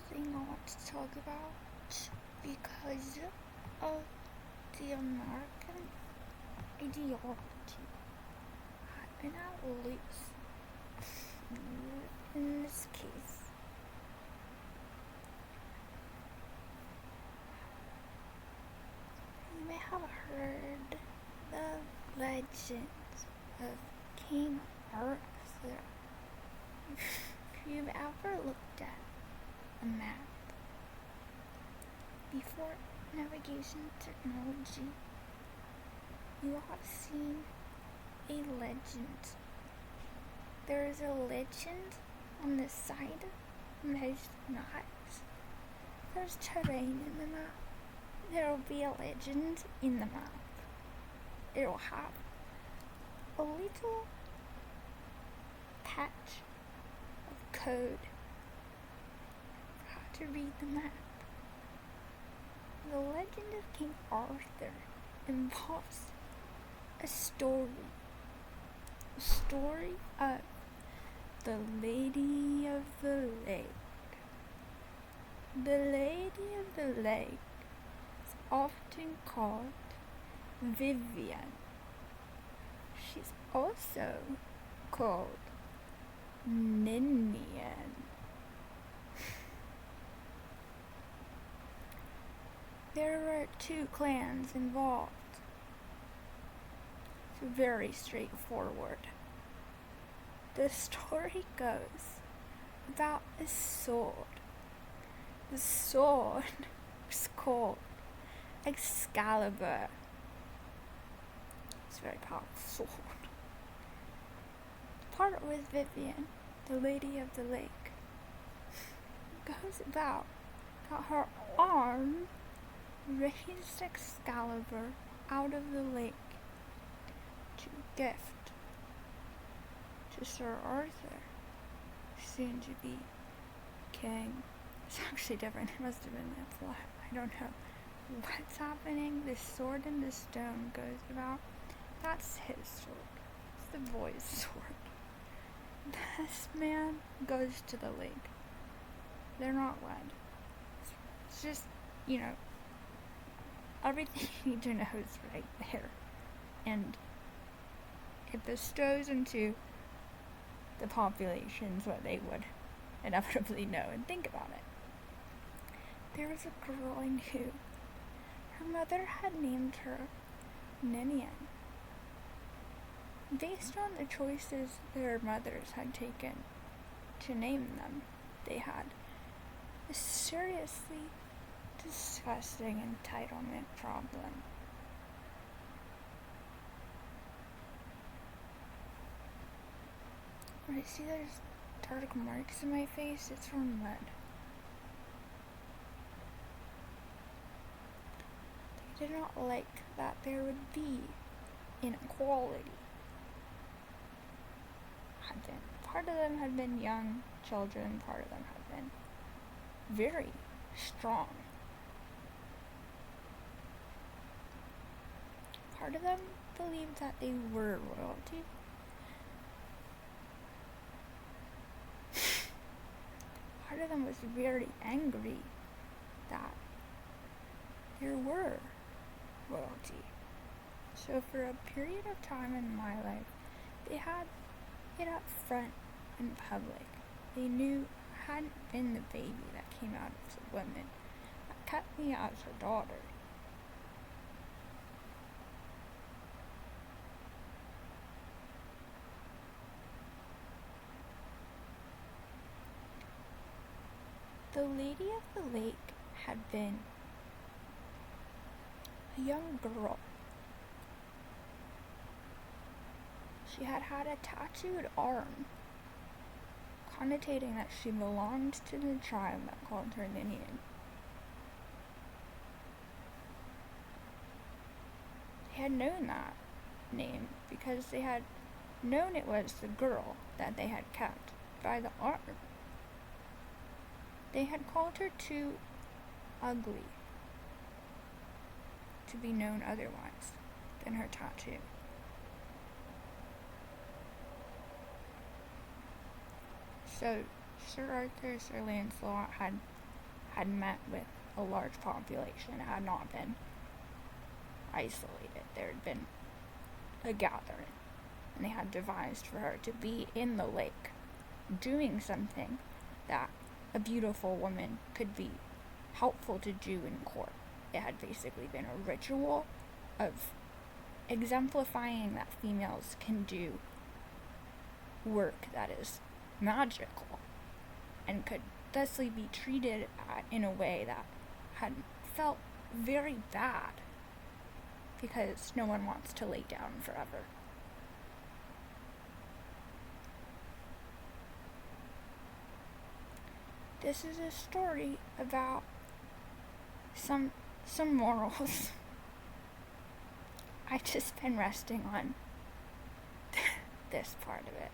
thing I want to talk about because of the American ideology had been at loose in this case. You may have heard the legend of King Arthur. If you've ever looked at a map before navigation technology, you have seen a legend. There is a legend on the side of most maps. There's terrain in the map. There will be a legend in the map. It will have a little patch of code for how to read the map. The legend of King Arthur involves a story of the Lady of the Lake. The Lady of the Lake is often called Viviene. She's also called Ninian. There were 2 clans involved. It's very straightforward. The story goes about a sword. The sword is called Excalibur. It's a very powerful sword. The part with Viviene, the Lady of the Lake, goes about that her arm raised Excalibur out of the lake to gift to Sir Arthur, soon to be king. It's actually different. It must have been a plot. I don't know what's happening. This sword in the stone goes about. That's his sword. It's the boy's sword. This man goes to the lake. They're not wed. It's just, everything you need to know is right there. And it bestows into the populations what they would inevitably know and think about it. There was a girl I knew. Her mother had named her Ninian, based on the choices their mothers had taken to name them. They had a seriously disgusting entitlement problem. When I see there's dark marks in my face, it's from mud. They did not like that there would be inequality. Part of them had been young children, part of them had been very strong. Part of them believed that they were royalty. Part of them was very angry that there were royalty. So for a period of time in my life, they had it up front in public. They knew I hadn't been the baby that came out of the women that kept me as her daughter. The Lady of the Lake had been a young girl. She had had a tattooed arm, connotating that she belonged to the tribe that called her Ninian. They had known that name because they had known it was the girl that they had kept by the arm. They had called her too ugly to be known otherwise than her tattoo. So Sir Arthur, Sir Lancelot had had met with a large population, had not been isolated. There had been a gathering, and they had devised for her to be in the lake doing something that a beautiful woman could be helpful to do in court. It had basically been a ritual of exemplifying that females can do work that is magical and could thusly be treated in a way that had felt very bad, because no one wants to lay down forever. This is a story about some morals. I've just been resting on this part of it.